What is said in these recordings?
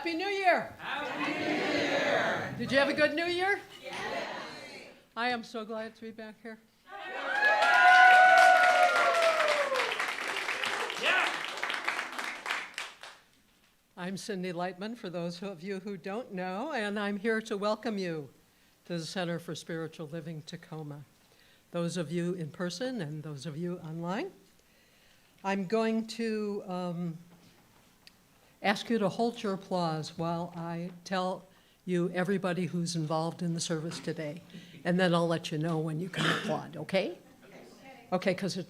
Happy New Year! Happy New Year! Did you have a good New Year? Yes! I am so glad to be back here. Yeah! I'm Cindie Leitman, for those of you who don't know, and I'm here to welcome you to the Center for Spiritual Living Tacoma. Those of you in person and those of you online. I'm going to ask you to hold your applause while I tell you everybody who's involved in the service today. And then I'll let you know when you can applaud, okay? Okay, because,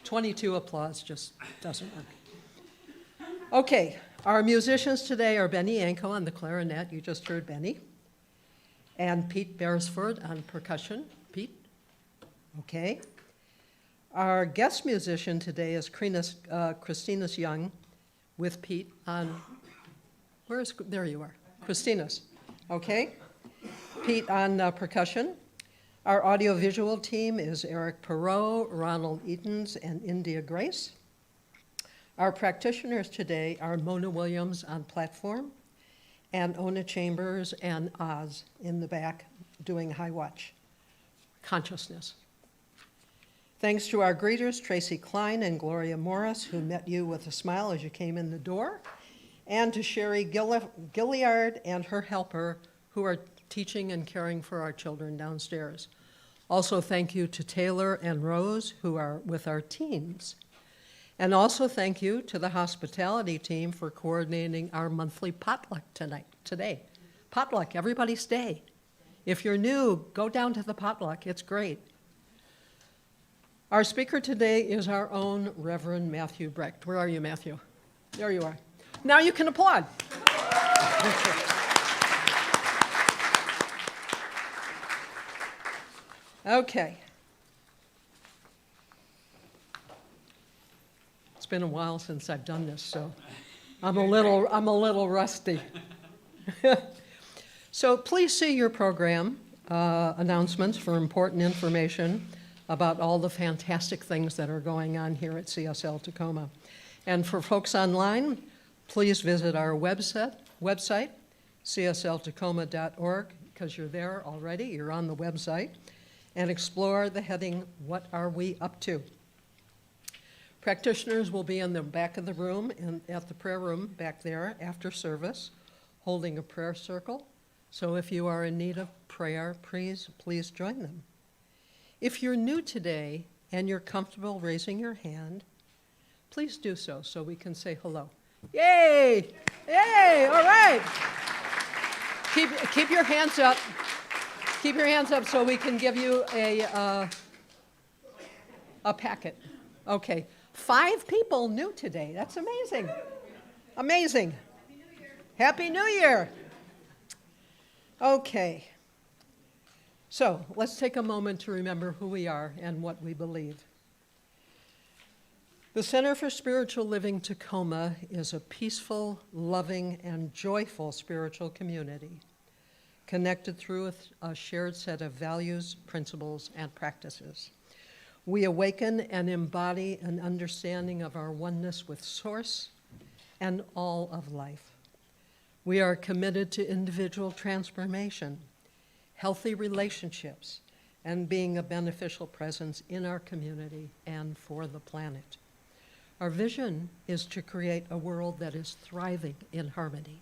22 applause just doesn't work. Okay, our musicians today are Benny Yangco on the clarinet, you just heard Benny, and Pete Beresford on percussion. Pete? Okay. Our guest musician today is ChristineEss Young with Pete on, there you are, ChristineEss, okay? Pete on percussion. Our audiovisual team is Erik, Ronald, and India Grace. Our practitioners today are Mona Williams on platform and Ona Chambers and Oz in the back doing high watch, consciousness. Thanks to our greeters, Tracy Klein and Gloria Morris, who met you with a smile as you came in the door, and to Sherry Gilliard and her helper, who are teaching and caring for our children downstairs. Also, thank you to Taylor and Rose, who are with our teams. And also thank you to the hospitality team for coordinating our monthly potluck today. Potluck, everybody stay. If you're new, go down to the potluck, it's great. Our speaker today is our own Reverend Matthew Brecht. Where are you, Matthew? There you are. Now you can applaud. Okay. It's been a while since I've done this, so I'm a little rusty. So please see your program announcements for important information about all the fantastic things that are going on here at CSL Tacoma. And for folks online, please visit our website, csltacoma.org, because you're there already, you're on the website, and explore the heading, What Are We Up To? Practitioners will be in the back of the room and at the prayer room back there after service, holding a prayer circle. So if you are in need of prayer, please join them. If you're new today and you're comfortable raising your hand, please do so we can say hello. Yay! Yay! All right. Keep your hands up. Keep your hands up so we can give you a packet. Okay. 5 people new today. That's amazing. Amazing. Happy New Year. Okay. So let's take a moment to remember who we are and what we believe. The Center for Spiritual Living Tacoma is a peaceful, loving, and joyful spiritual community connected through a shared set of values, principles, and practices. We awaken and embody an understanding of our oneness with Source and all of life. We are committed to individual transformation, healthy relationships, and being a beneficial presence in our community and for the planet. Our vision is to create a world that is thriving in harmony.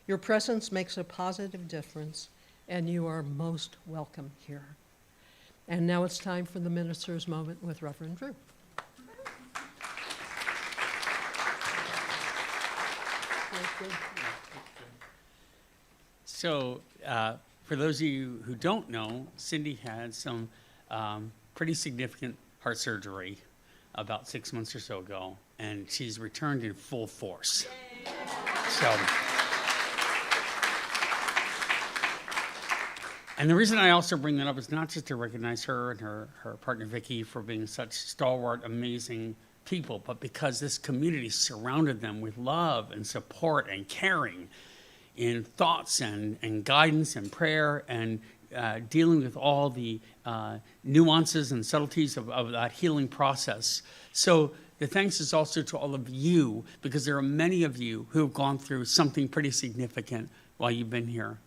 Your presence makes a positive difference, and you are most welcome here. And now it's time for the minister's moment with Reverend Drew. So, for those of you who don't know, Cindie had some pretty significant heart surgery about 6 months or so ago, and she's returned in full force. So, and the reason I also bring that up is not just to recognize her and her partner Vicky for being such stalwart, amazing people, but because this community surrounded them with love and support and caring in thoughts and guidance and prayer and dealing with all the nuances and subtleties of that healing process. So The thanks is also to all of you, because there are many of you who have gone through something pretty significant while you've been here.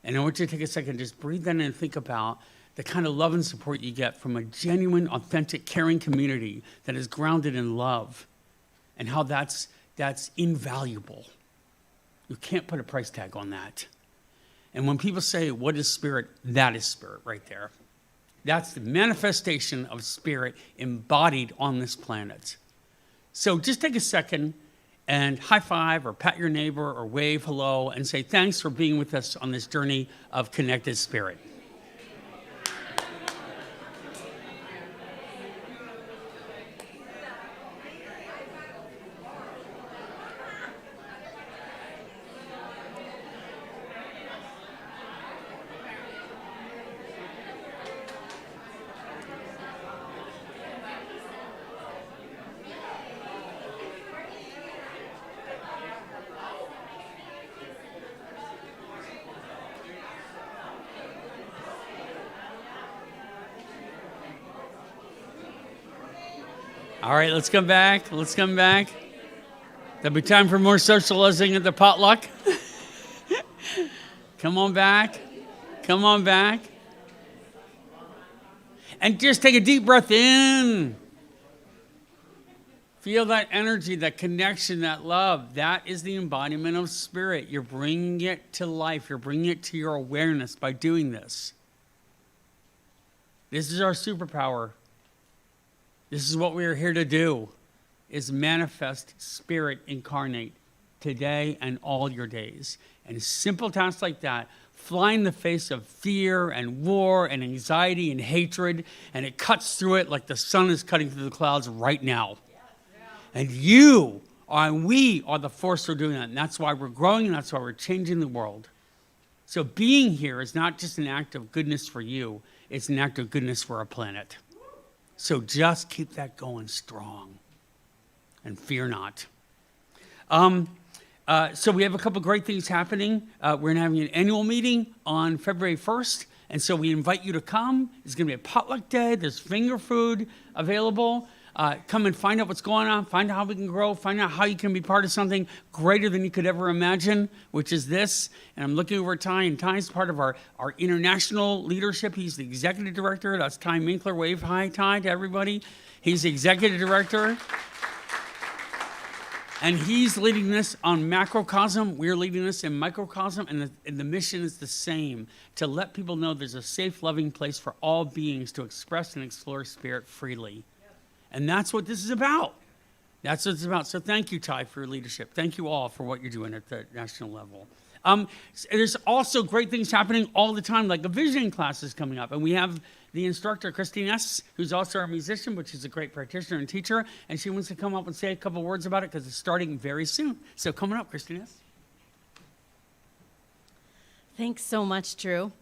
And I want you to take a second, just breathe in and think about the kind of love and support you get from a genuine, authentic, caring community that is grounded in love, and how that's invaluable. You can't put a price tag on that. And when people say, what is spirit? That is spirit right there. That's the manifestation of spirit embodied on this planet. So just take a second and high five or pat your neighbor or wave hello and say thanks for being with us on this journey of connected spirit. All right, let's come back. Let's come back. There'll be time for more socializing at the potluck. Come on back. Come on back. And just take a deep breath in. Feel that energy, that connection, that love. That is the embodiment of spirit. You're bringing it to life. You're bringing it to your awareness by doing this. This is our superpower. This is what we are here to do, is manifest spirit incarnate today and all your days. And simple tasks like that fly in the face of fear and war and anxiety and hatred, and it cuts through it like the sun is cutting through the clouds right now. And we are the force for doing that. And that's why we're growing, and that's why we're changing the world. So being here is not just an act of goodness for you, it's an act of goodness for our planet. So just keep that going strong and fear not. So we have a couple great things happening. We're having an annual meeting on February 1st. And so we invite you to come. It's going to be a potluck day. There's finger food available. Come and find out what's going on. Find out how we can grow. Find out how you can be part of something greater than you could ever imagine, which is this. And I'm looking over at Ty, and Ty's part of our international leadership. He's the executive director. That's Ty Minkler. Wave hi, Ty, to everybody. He's the executive director. And he's leading this on macrocosm. We're leading this in microcosm. And the mission is the same, to let people know there's a safe, loving place for all beings to express and explore spirit freely. And that's what this is about. That's what it's about. So thank you, Ty, for your leadership. Thank you all for what you're doing at the national level. There's also great things happening all the time, like a visioning class is coming up. And we have the instructor, ChristineEss, who's also our musician, but she's a great practitioner and teacher. And she wants to come up and say a couple words about it because it's starting very soon. So coming up, ChristineEss. Thanks so much, Drew.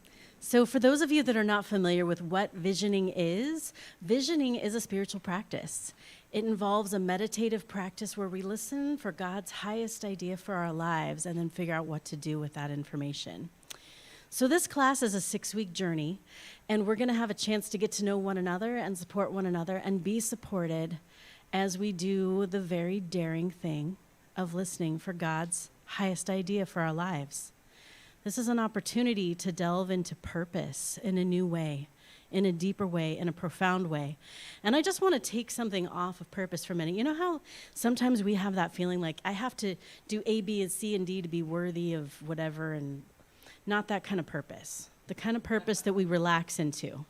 So for those of you that are not familiar with what visioning is a spiritual practice. It involves a meditative practice where we listen for God's highest idea for our lives and then figure out what to do with that information. So this class is a 6-week journey, and we're going to have a chance to get to know one another and support one another and be supported as we do the very daring thing of listening for God's highest idea for our lives. This is an opportunity to delve into purpose in a new way, in a deeper way, in a profound way. And I just want to take something off of purpose for a minute. You know how sometimes we have that feeling like I have to do A, B, and C, and D to be worthy of whatever, and not that kind of purpose. The kind of purpose that we relax into.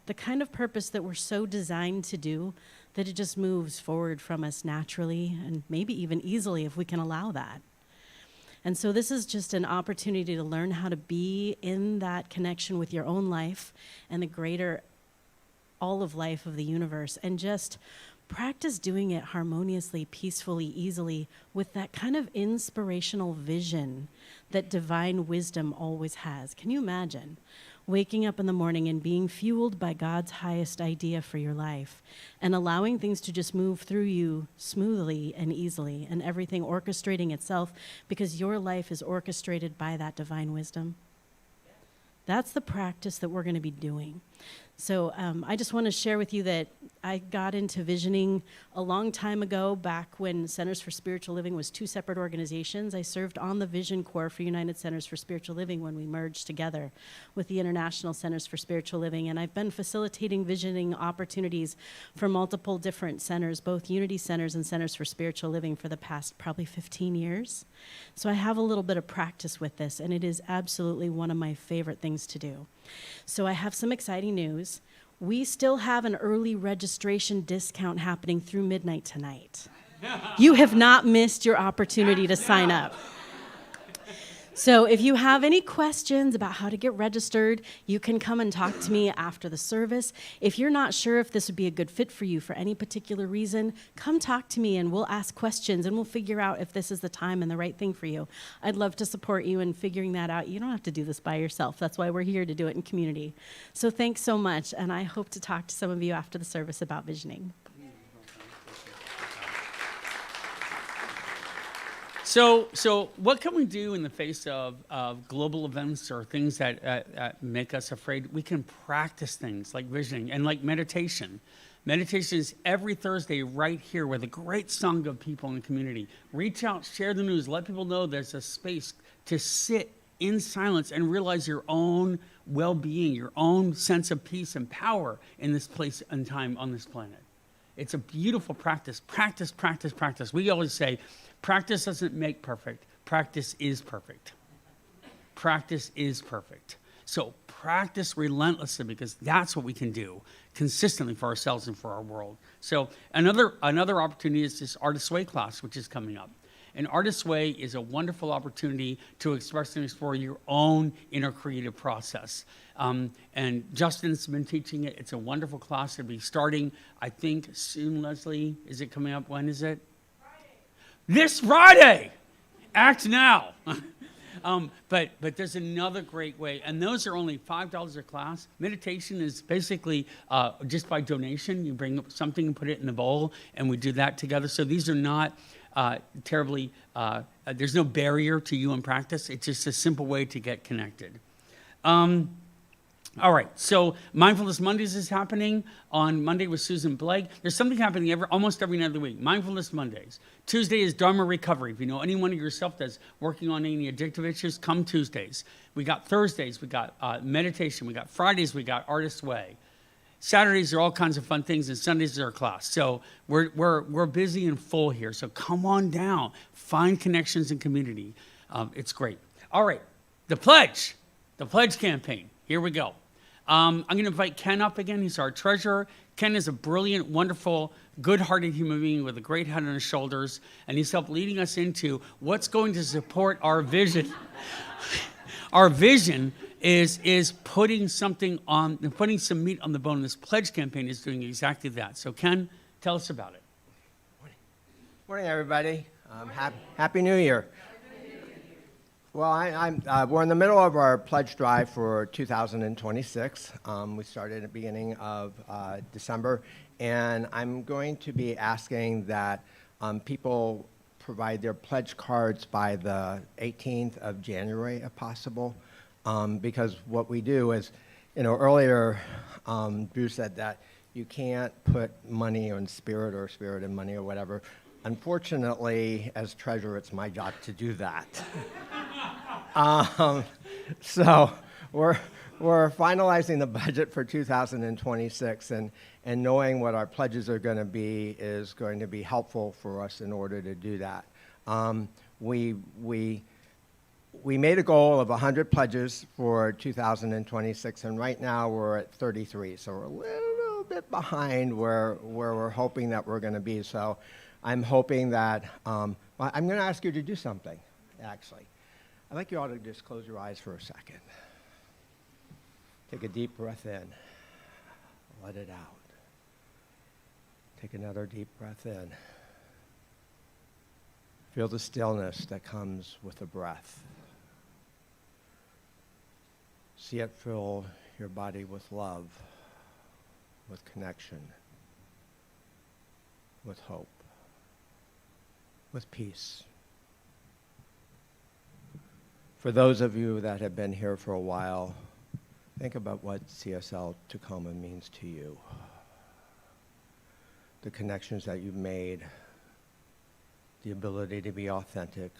The kind of purpose that we're so designed to do that it just moves forward from us naturally and maybe even easily if we can allow that. And so this is just an opportunity to learn how to be in that connection with your own life and the greater all of life of the universe, and just practice doing it harmoniously, peacefully, easily, with that kind of inspirational vision that divine wisdom always has. Can you imagine waking up in the morning and being fueled by God's highest idea for your life and allowing things to just move through you smoothly and easily, and everything orchestrating itself because your life is orchestrated by that divine wisdom? That's the practice that we're going to be doing. So I just want to share with you that I got into visioning a long time ago, back when Centers for Spiritual Living was 2 separate organizations. I served on the Vision Corps for United Centers for Spiritual Living when we merged together with the International Centers for Spiritual Living. And I've been facilitating visioning opportunities for multiple different centers, both Unity Centers and Centers for Spiritual Living, for the past probably 15 years. So I have a little bit of practice with this, and it is absolutely one of my favorite things to do. So I have some exciting news. We still have an early registration discount happening through midnight tonight. You have not missed your opportunity to sign up. So if you have any questions about how to get registered, you can come and talk to me after the service. If you're not sure if this would be a good fit for you for any particular reason, come talk to me and we'll ask questions and we'll figure out if this is the time and the right thing for you. I'd love to support you in figuring that out. You don't have to do this by yourself. That's why we're here, to do it in community. So thanks so much, and I hope to talk to some of you after the service about visioning. So what can we do in the face of global events or things that make us afraid? We can practice things like visioning and like meditation. Meditation is every Thursday right here with a great song of people in the community. Reach out, share the news, let people know there's a space to sit in silence and realize your own well-being, your own sense of peace and power in this place and time on this planet. It's a beautiful practice. Practice, practice, practice. We always say, practice doesn't make perfect. Practice is perfect. Practice is perfect. So practice relentlessly, because that's what we can do consistently for ourselves and for our world. So another opportunity is this Artist's Way class, which is coming up. And Artist's Way is a wonderful opportunity to express and explore your own inner creative process. And Justin's been teaching it. It's a wonderful class. It'll be starting, I think, soon, Leslie. Is it coming up? When is it? This Friday! Act now! But there's another great way, and those are only $5 a class. Meditation is basically just by donation. You bring up something and put it in the bowl, and we do that together. So these are not terribly, there's no barrier to you in practice. It's just a simple way to get connected. All right, so Mindfulness Mondays is happening on Monday with Susan Blake. There's something happening almost every night of the week. Mindfulness Mondays. Tuesday is Dharma Recovery. If you know anyone of yourself that's working on any addictive issues, come Tuesdays. We got Thursdays, we got meditation. We got Fridays, we got Artist's Way. Saturdays are all kinds of fun things, and Sundays is our class. So we're busy and full here. So come on down, find connections and community. It's great. All right, the pledge campaign. Here we go. I'm going to invite Ken up again. He's our treasurer. Ken is a brilliant, wonderful, good-hearted human being with a great head on his shoulders, and he's helped leading us into what's going to support our vision. Our vision is putting some meat on the bone. This pledge campaign is doing exactly that. So Ken, tell us about it. Morning, everybody. Happy New Year. Well, we're in the middle of our pledge drive for 2026. We started at the beginning of December, and I'm going to be asking that people provide their pledge cards by the 18th of January, if possible, because what we do is, earlier Drew said that you can't put money in spirit or spirit in money or whatever. Unfortunately, as treasurer, it's my job to do that. So we're finalizing the budget for 2026, and knowing what our pledges are going to be is going to be helpful for us in order to do that. We made a goal of 100 pledges for 2026, and right now we're at 33, so we're a little bit behind where we're hoping that we're going to be. So I'm hoping that, I'm going to ask you to do something, actually. I'd like you all to just close your eyes for a second. Take a deep breath in. Let it out. Take another deep breath in. Feel the stillness that comes with the breath. See it fill your body with love, with connection, with hope, with peace. For those of you that have been here for a while, think about what CSL Tacoma means to you. The connections that you've made, the ability to be authentic,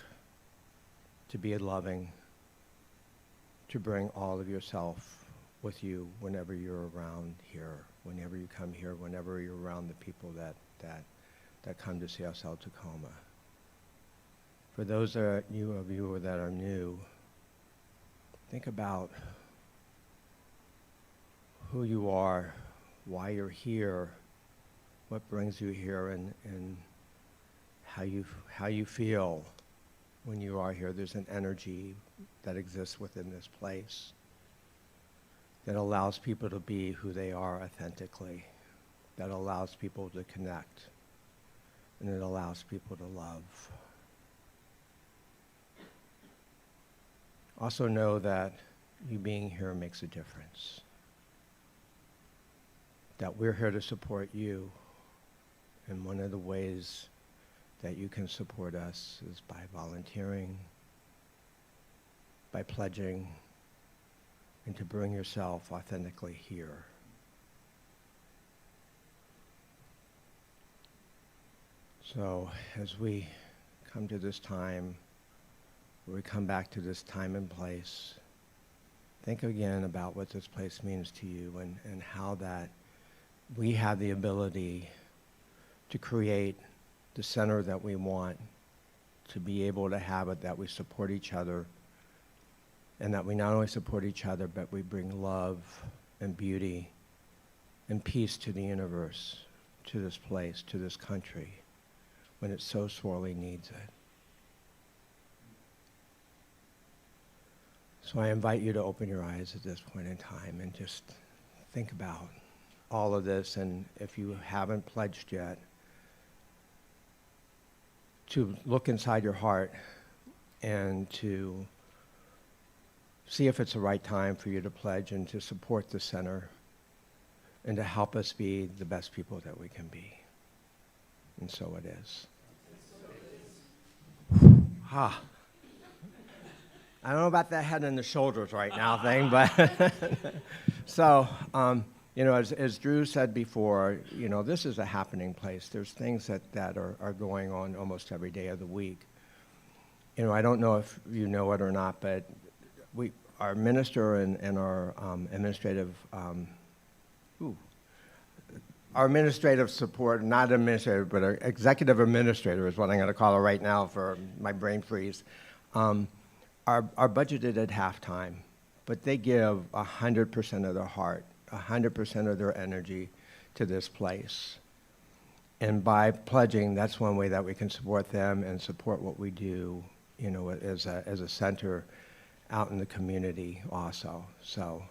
to be loving, to bring all of yourself with you whenever you're around here, whenever you come here, whenever you're around the people that come to CSL Tacoma. For those of you that are new, think about who you are, why you're here, what brings you here, and how you feel when you are here. There's an energy that exists within this place that allows people to be who they are authentically, that allows people to connect, and it allows people to love. Also know that you being here makes a difference, that we're here to support you, and one of the ways that you can support us is by volunteering, by pledging, and to bring yourself authentically here. So as we come to this time, where we come back to this time and place, think again about what this place means to you, and how that we have the ability to create the center that we want, to be able to have it, that we support each other, and that we not only support each other, but we bring love and beauty and peace to the universe, to this place, to this country, when it so sorely needs it. So I invite you to open your eyes at this point in time and just think about all of this, and if you haven't pledged yet, to look inside your heart and to see if it's the right time for you to pledge and to support the center and to help us be the best people that we can be. And so it is. Ha. I don't know about that head and the shoulders right now thing, but so, you know, as Drew said before, you know, this is a happening place. There's things that are going on almost every day of the week. You know, I don't know if you know it or not, but our minister and our administrative, our administrative support, not administrative, but our executive administrator is what I'm going to call her right now for my brain freeze, are budgeted at halftime, but they give 100% of their heart, 100% of their energy to this place. And by pledging, that's one way that we can support them and support what we do, you know, as a center out in the community also. So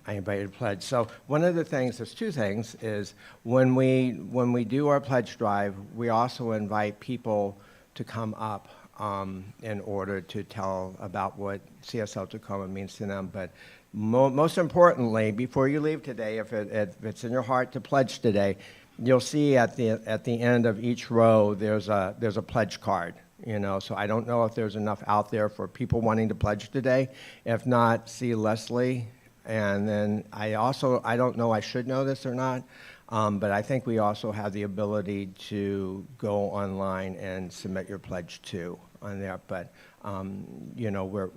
I invite you to pledge. So one of the things, there's two things, is when we do our pledge drive, we also invite people to come up in order to tell about what CSL Tacoma means to them. But most importantly, before you leave today, if it's in your heart to pledge today, you'll see at the end of each row there's a pledge card. You know, so I don't know if there's enough out there for people wanting to pledge today. If not, see Leslie. And then I don't know, I should know this or not, but I think we also have the ability to go online and submit your pledge too on there. But, you know,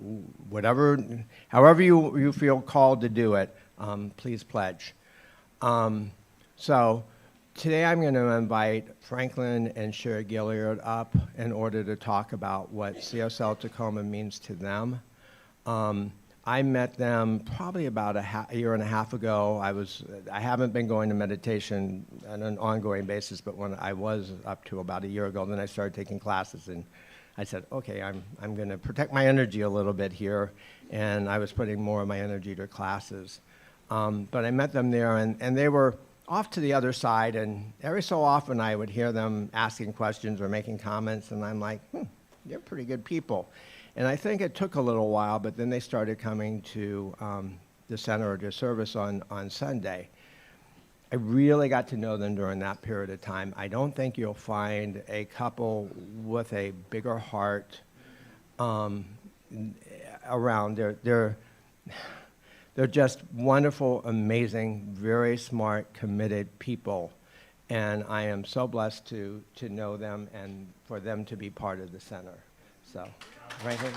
however you feel called to do it, please pledge. So today I'm going to invite Franklin and Sherry Gilliard up in order to talk about what CSL Tacoma means to them. I met them probably about a year and a half ago. I haven't been going to meditation on an ongoing basis, but when I was up to about a year ago, then I started taking classes, and I said, okay, I'm going to protect my energy a little bit here, and I was putting more of my energy to classes. But I met them there, and they were off to the other side, and every so often I would hear them asking questions or making comments, and I'm like, they're pretty good people. And I think it took a little while, but then they started coming to the center or to service on Sunday. I really got to know them during that period of time. I don't think you'll find a couple with a bigger heart around. they're just wonderful, amazing, very smart, committed people. And I am so blessed to know them and for them to be part of the center. So, right here.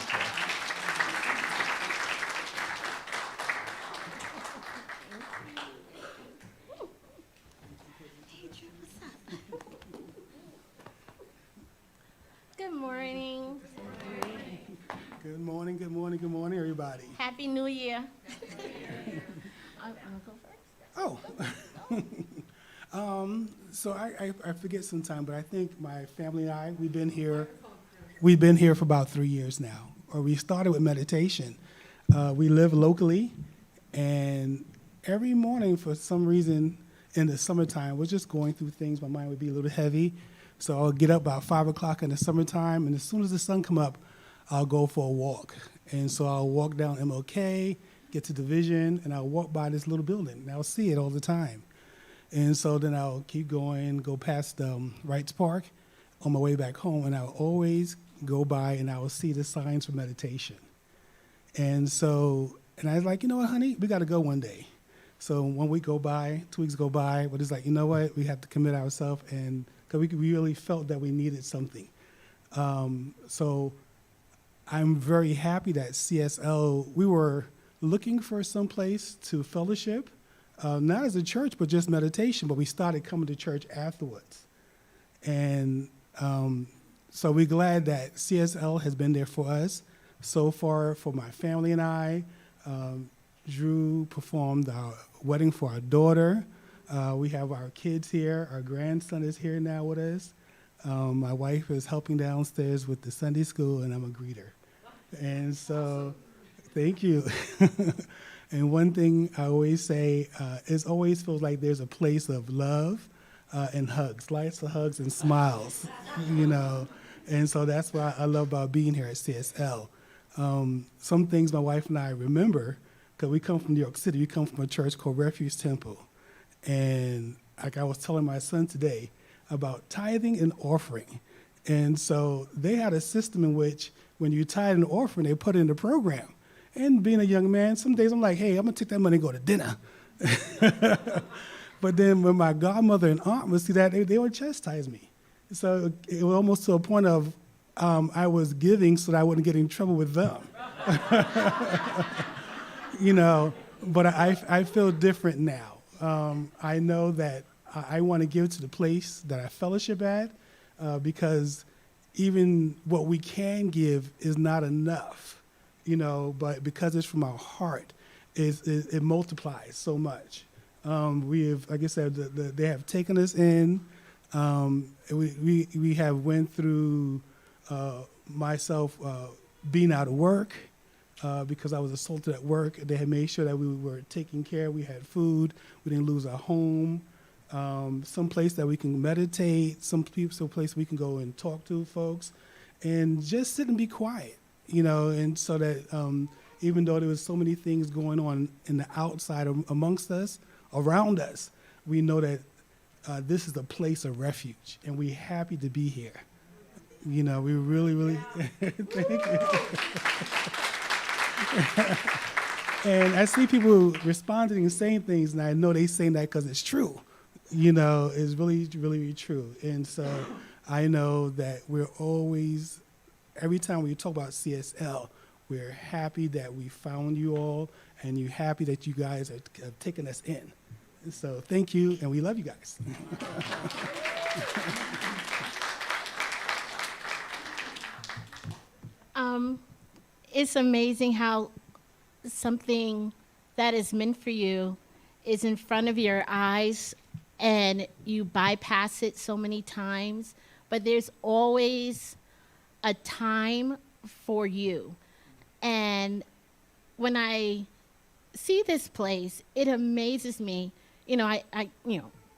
Good morning. Good morning, good morning, good morning, everybody. Happy New Year. I'm gonna go first. Oh. So I forget sometime, but I think my family and I, we've been here for about 3 years now. Or we started with meditation. We live locally, and every morning for some reason in the summertime, we're just going through things. My mind would be a little heavy. So I'll get up about 5 o'clock in the summertime, and as soon as the sun come up, I'll go for a walk. And so I'll walk down MLK, get to Division, and I'll walk by this little building, and I'll see it all the time. And so then I'll keep going, go past Wrights Park on my way back home, and I'll always go by and I will see the signs for meditation. And so, and I was like, you know what, honey, we got to go one day. So 1 week go by, 2 weeks go by, but it's like, you know what, we have to commit ourselves, and because we really felt that we needed something. So I'm very happy that CSL, we were looking for some place to fellowship, not as a church, but just meditation, but we started coming to church afterwards. And so we're glad that CSL has been there for us so far, for my family and I. Drew performed our wedding for our daughter. We have our kids here. Our grandson is here now with us. My wife is helping downstairs with the Sunday school, and I'm a greeter. And so, thank you. And one thing I always say, it always feels like there's a place of love and hugs, lots of hugs and smiles, you know. And so that's what I love about being here at CSL. Some things my wife and I remember, because we come from New York City, we come from a church called Refuge Temple. And like I was telling my son today about tithing and offering. And so they had a system in which when you tithe and offering, they put it in the program. And being a young man, some days I'm like, hey, I'm going to take that money and go to dinner. But then when my godmother and aunt would see that, they would chastise me. So it was almost to a point of I was giving so that I wouldn't get in trouble with them. You know, but I feel different now. I know that I want to give to the place that I fellowship at because even what we can give is not enough. You know, but because it's from our heart, it multiplies so much. We have, like I said, they have taken us in. We have went through myself being out of work because I was assaulted at work. They had made sure that we were taken care. We had food. We didn't lose our home. Some place that we can meditate. Some place we can go and talk to folks, and just sit and be quiet. You know, and so that even though there was so many things going on in the outside amongst us, around us, we know that this is a place of refuge, and we're happy to be here. You know, we really, really, thank you. And I see people responding and saying things, and I know they're saying that because it's true. You know, it's really, really true. And so I know that we're always, every time we talk about CSL, we're happy that we found you all, and you're happy that you guys have taken us in. And so thank you, and we love you guys. It's amazing how something that is meant for you is in front of your eyes, and you bypass it so many times, but there's always a time for you. And when I see this place, it amazes me. You know, I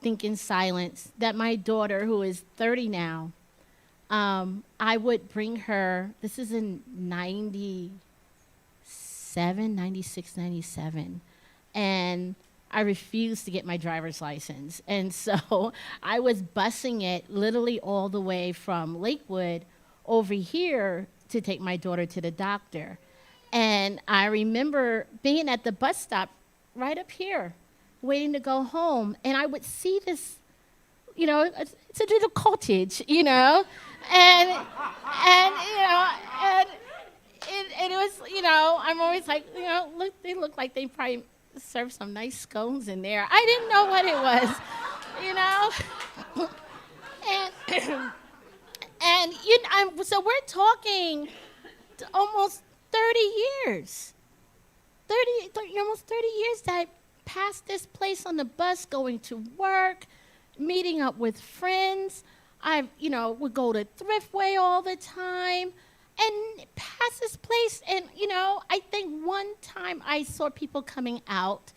think in silence that my daughter, who is 30 now, I would bring her, this is in 96, 97, and I refused to get my driver's license. And so I was busing it literally all the way from Lakewood over here to take my daughter to the doctor. And I remember being at the bus stop right up here, waiting to go home. And I would see this, it's a little cottage, and it was, I'm always like, look, they look like they probably served some nice scones in there. I didn't know what it was, and so we're talking almost 30 years. Almost 30 years that I passed this place on the bus going to work, meeting up with friends. I, would go to Thriftway all the time and pass this place. And, I think one time I saw people coming out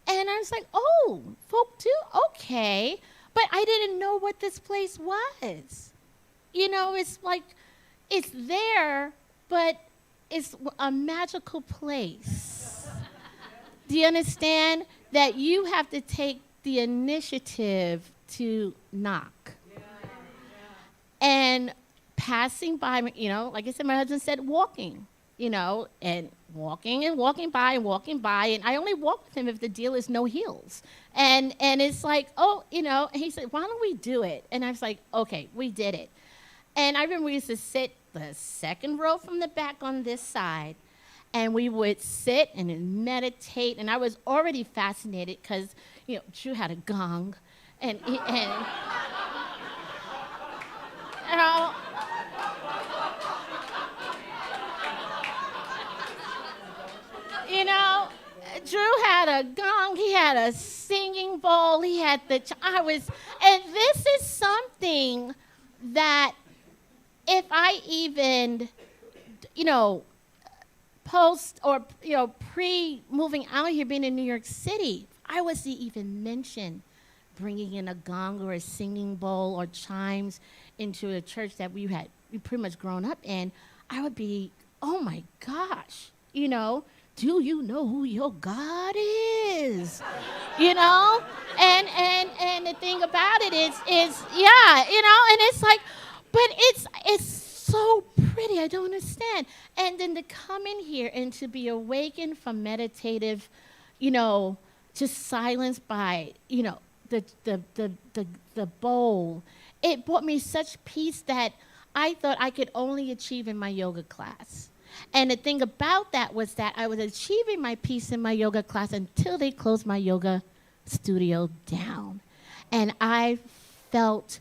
and I was like, oh, folk do? Okay. But I didn't know what this place was. It's like, it's there, but it's a magical place. Do you understand that you have to take the initiative to knock? And passing by, like I said, my husband said walking, and walking by. And I only walk with him if the deal is no heels. And it's like, and he said, why don't we do it? And I was like, okay, we did it. And I remember we used to sit the second row from the back on this side, and we would sit and then meditate. And I was already fascinated because, Drew had a gong, and Drew had a gong, he had a singing bowl, he had and this is something that if I even, post or, pre-moving out here, being in New York City, I was to even mention bringing in a gong or a singing bowl or chimes into a church that we pretty much grown up in, I would be, oh my gosh, do you know who your God is? And the thing about it is yeah, and it's like, but it's so pretty, I don't understand. And then to come in here and to be awakened from meditative, just silence by, the bowl, it brought me such peace that I thought I could only achieve in my yoga class. And the thing about that was that I was achieving my peace in my yoga class until they closed my yoga studio down. And I felt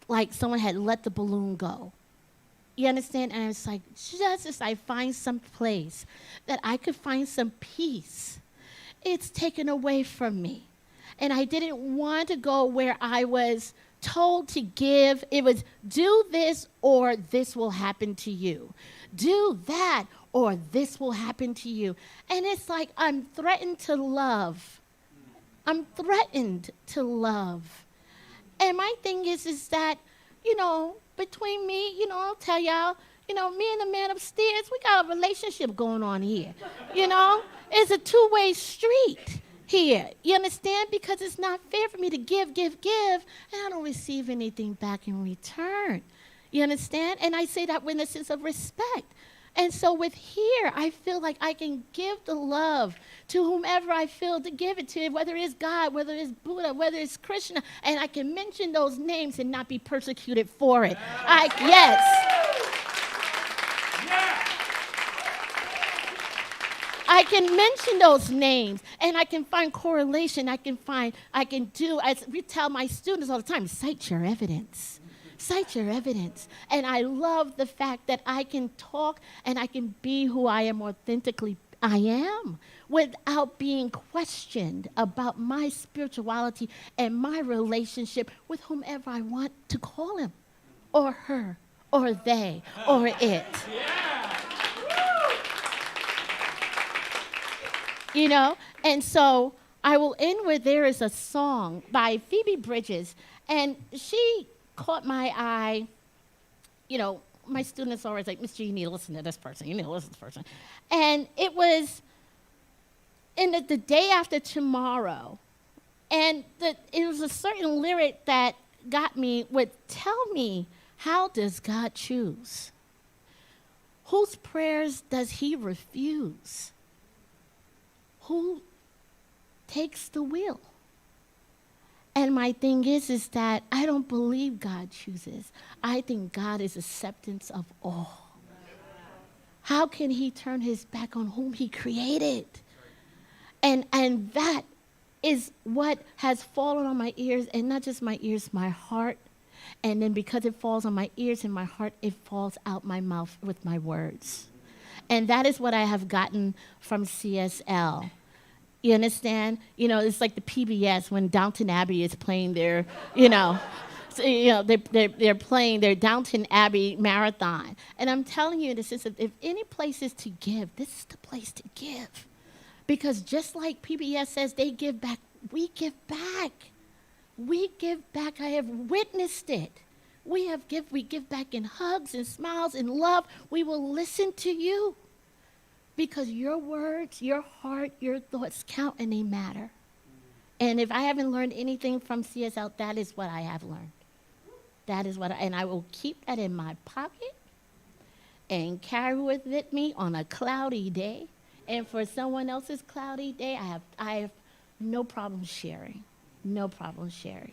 like someone had let the balloon go. You understand? And I was like, just as I find some place that I could find some peace, it's taken away from me. And I didn't want to go where I was told to give. It was do this or this will happen to you. Do that or this will happen to you. And it's like I'm threatened to love. I'm threatened to love. And my thing is that, between me, I'll tell y'all, me and the man upstairs, we got a relationship going on here. It's a two-way street here. You understand? Because it's not fair for me to give, and I don't receive anything back in return. You understand? And I say that with a sense of respect. And so with here, I feel like I can give the love to whomever I feel to give it to, whether it's God, whether it's Buddha, whether it's Krishna, and I can mention those names and not be persecuted for it. Yes. I can mention those names, and I can find correlation. I can do, as we tell my students all the time, cite your evidence. Cite your evidence. And I love the fact that I can talk and I can be who I am authentically I am without being questioned about my spirituality and my relationship with whomever I want to call him or her or they or it. And so I will end with there is a song by Phoebe Bridges, and she caught my eye. My students always like, Mr. You need to listen to this person. You need to listen to this person. And it was in the day after tomorrow. And it was a certain lyric that got me, would tell me, how does God choose? Whose prayers does he refuse? Who takes the wheel? And my thing is that I don't believe God chooses. I think God is acceptance of all. How can he turn his back on whom he created? And that is what has fallen on my ears, and not just my ears, my heart. And then because it falls on my ears and my heart, it falls out my mouth with my words. And that is what I have gotten from CSL. You understand? You know, it's like the PBS when Downton Abbey is playing their, they're playing their Downton Abbey marathon. And I'm telling you, this is if any place is to give, this is the place to give. Because just like PBS says they give back, we give back. We give back. I have witnessed it. We give back in hugs and smiles and love. We will listen to you. Because your words, your heart, your thoughts count and they matter. And if I haven't learned anything from CSL, that is what I have learned. That is what and I will keep that in my pocket and carry it with me on a cloudy day. And for someone else's cloudy day, I have no problem sharing. No problem sharing.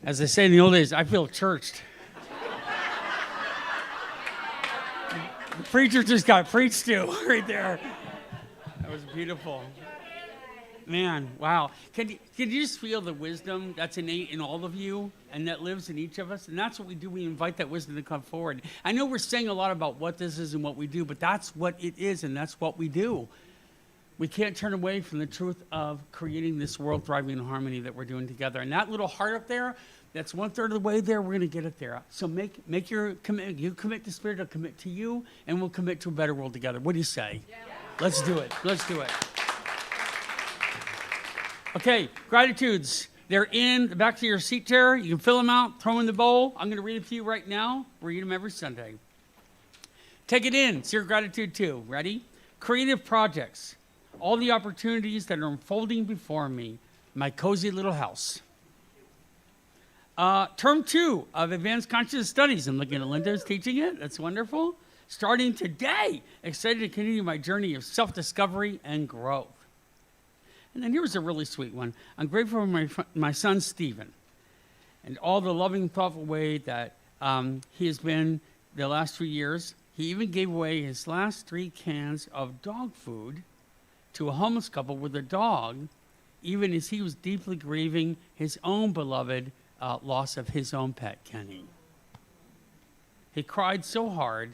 As they say in the old days, I feel churched. The preacher just got preached to right there. That was beautiful. Man, wow. Can you just feel the wisdom that's innate in all of you and that lives in each of us? And that's what we do. We invite that wisdom to come forward. I know we're saying a lot about what this is and what we do, but that's what it is and that's what we do. We can't turn away from the truth of creating this world thriving in harmony that we're doing together. And that little heart up there, that's 1/3 of the way there, we're going to get it there. So make your commitment. You commit to Spirit, I'll commit to you, and we'll commit to a better world together. What do you say? Yeah. Let's do it. Let's do it. Okay, gratitudes. They're in the back of your seat chair. You can fill them out, throw them in the bowl. I'm going to read a few right now. We read them every Sunday. Take it in. It's your gratitude too. Ready? Creative projects. All the opportunities that are unfolding before me. My cozy little house. Term 2 of Advanced Consciousness Studies. I'm looking at Linda's teaching it. That's wonderful. Starting today. Excited to continue my journey of self-discovery and growth. And then here's a really sweet one. I'm grateful for my son, Stephen, and all the loving, thoughtful way that he has been the last 3 years. He even gave away his last 3 cans of dog food to a homeless couple with a dog, even as he was deeply grieving his own beloved loss of his own pet, Kenny. He cried so hard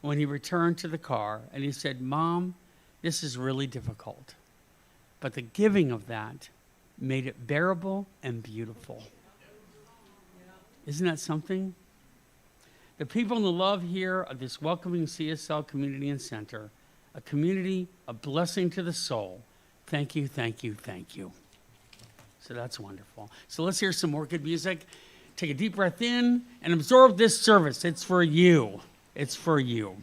when he returned to the car, and he said, "Mom, this is really difficult." But the giving of that made it bearable and beautiful. Isn't that something? The people and the love here of this welcoming CSL community and center, a community, a blessing to the soul. Thank you, thank you, thank you. So that's wonderful. So let's hear some more good music. Take a deep breath in and absorb this service. It's for you. It's for you.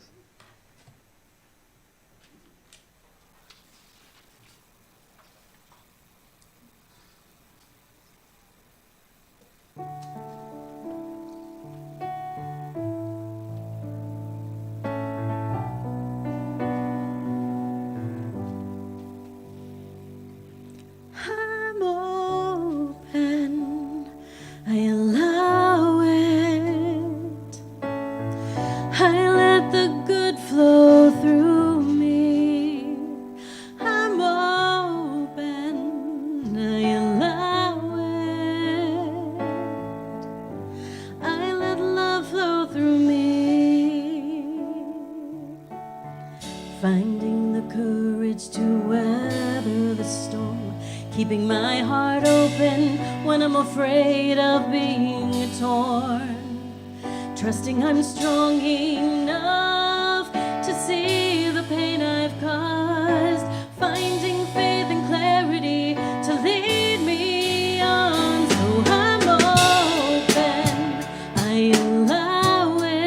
Finding the courage to weather the storm, keeping my heart open when I'm afraid of being torn, trusting I'm strong enough to see the pain I've caused, finding faith and clarity to lead me on. So I'm open, I allow it.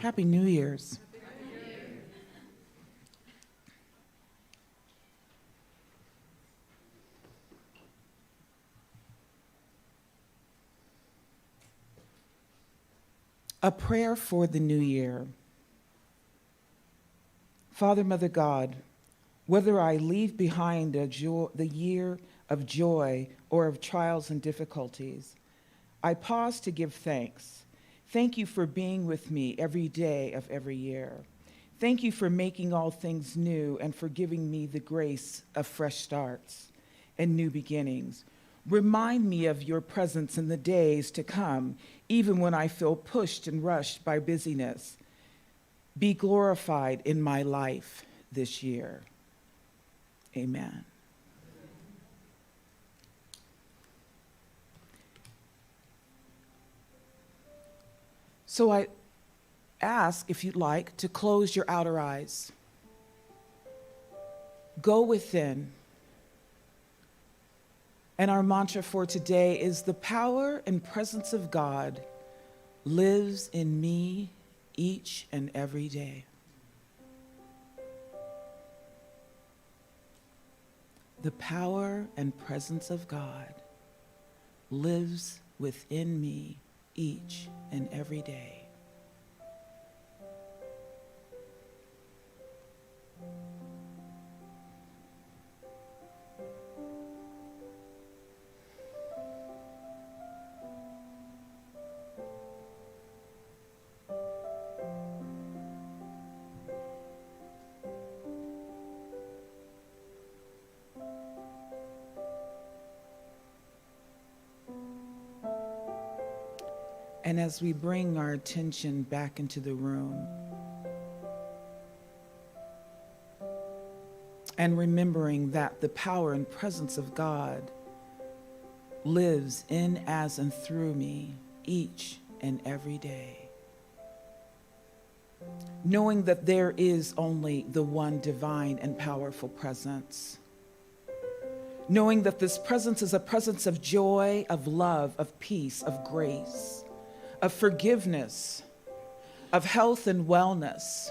Happy New Year's. A prayer for the new year. Father, Mother God, whether I leave behind the year of joy or of trials and difficulties, I pause to give thanks. Thank you for being with me every day of every year. Thank you for making all things new and for giving me the grace of fresh starts and new beginnings. Remind me of your presence in the days to come, even when I feel pushed and rushed by busyness. Be glorified in my life this year. Amen. So I ask, if you'd like, to close your outer eyes. Go within. And our mantra for today is, the power and presence of God lives in me each and every day. The power and presence of God lives within me each and every day. And as we bring our attention back into the room, and remembering that the power and presence of God lives in, as, and through me each and every day, knowing that there is only the one divine and powerful presence, knowing that this presence is a presence of joy, of love, of peace, of grace, of forgiveness, of health and wellness.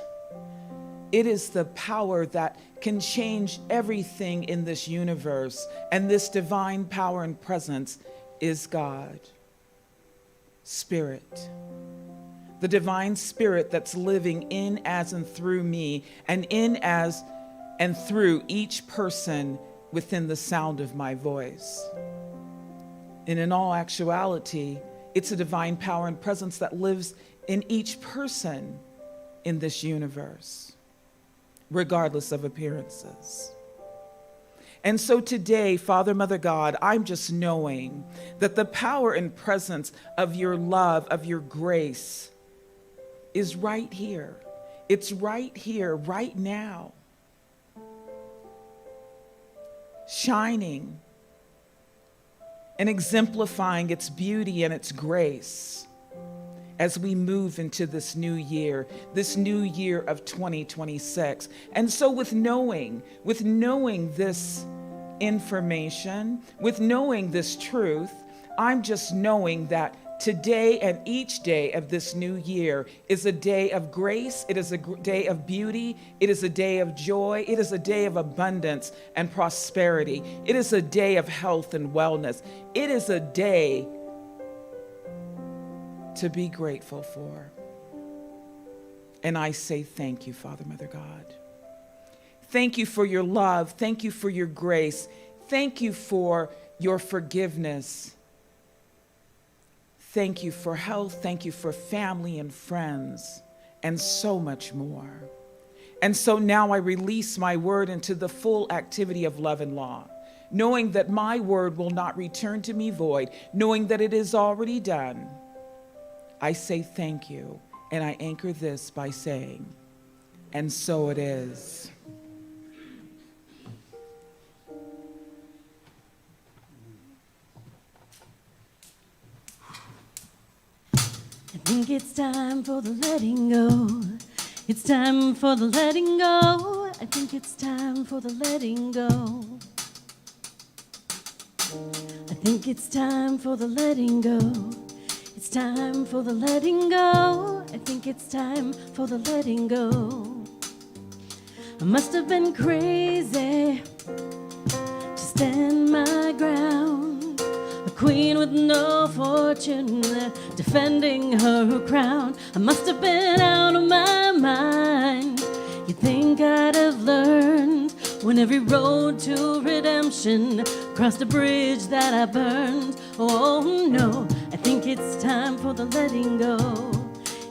It is the power that can change everything in this universe, and this divine power and presence is God, Spirit. The divine Spirit that's living in, as, and through me, and in, as, and through each person within the sound of my voice. And in all actuality, it's a divine power and presence that lives in each person in this universe, regardless of appearances. And so today, Father, Mother God, I'm just knowing that the power and presence of your love, of your grace, is right here. It's right here, right now, shining and exemplifying its beauty and its grace as we move into this new year of 2026. And so with knowing this information, with knowing this truth, I'm just knowing that today and each day of this new year is a day of grace, it is a day of beauty, it is a day of joy, it is a day of abundance and prosperity, it is a day of health and wellness, it is a day to be grateful for. And I say thank you, Father, Mother God. Thank you for your love, thank you for your grace, thank you for your forgiveness. Thank you for health, thank you for family and friends, and so much more. And so now I release my word into the full activity of love and law, knowing that my word will not return to me void, knowing that it is already done. I say thank you, and I anchor this by saying, and so it is. I think it's time for the letting go. It's time for the letting go. I think it's time for the letting go. I think it's time for the letting go. It's It's time for the letting go. I think it's time for the letting go. I must have been crazy to stand my ground. A queen with no fortune, defending her crown. I must have been out of my mind. You think I'd have learned when every road to redemption crossed a bridge that I burned? Oh no, I think it's time for the letting go.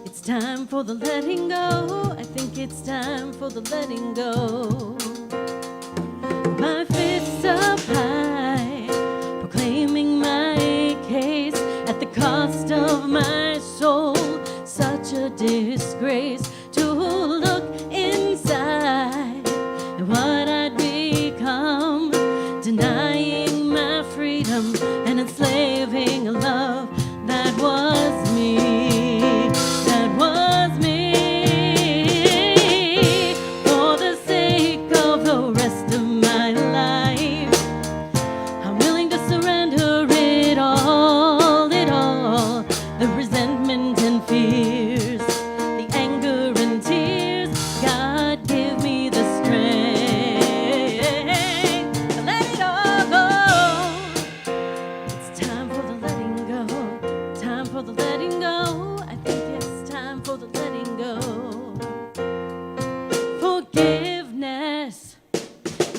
It's time for the letting go. I think it's time for the letting go. My fists up high, proclaiming my case at the cost of my soul. Such a disgrace to look inside and what I'd become, denying my freedom and enslaving a love that was me, that was me. For the sake of the rest of my life, I'm willing to surrender it all, the resentment and fears, the anger and tears. God, give me the strength to let it all go. It's time for the letting go. Time for the letting go. I think it's time for the letting go. Forgiveness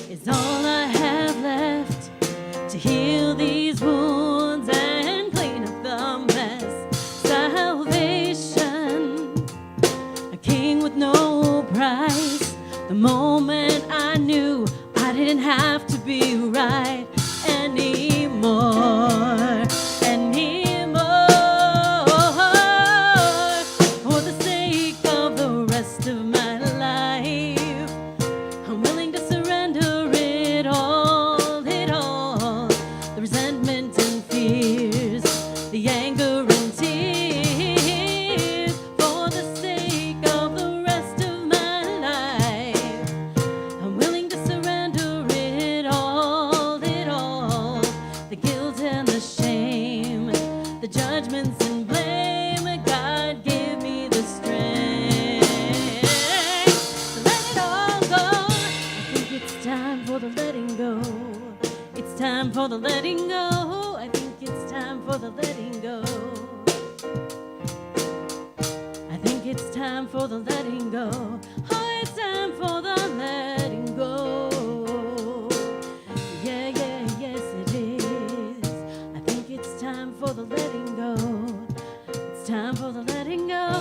is all I have left to heal these wounds and clean up the mess. Salvation, a king with no price. The moment I knew I didn't have to be right anymore, For the sake of the rest of my life, I'm willing to surrender it all, the resentment and fears, the anger and tears. For the sake of the rest of my life, I'm willing to surrender it all, the guilt and the shame, the judgments and blame. God, give me the strength to let it all go. I think it's time for the letting go. It's time for the letting go. I think it's time for the letting go. I think it's time for the letting go. Oh, it's time for the letting go. Yeah, yes it is. I think it's time for the letting go. It's time for the letting go.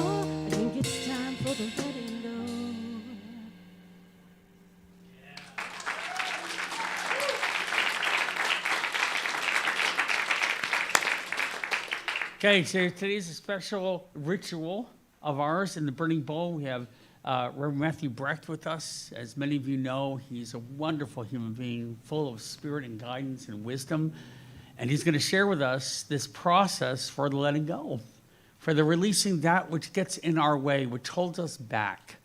I think it's time for the letting go. Okay, so today's a special ritual of ours in the Burning Bowl. We have Reverend Matthew Brecht with us. As many of you know, he's a wonderful human being, full of spirit and guidance and wisdom. And he's going to share with us this process for the letting go, for the releasing that which gets in our way, which holds us back,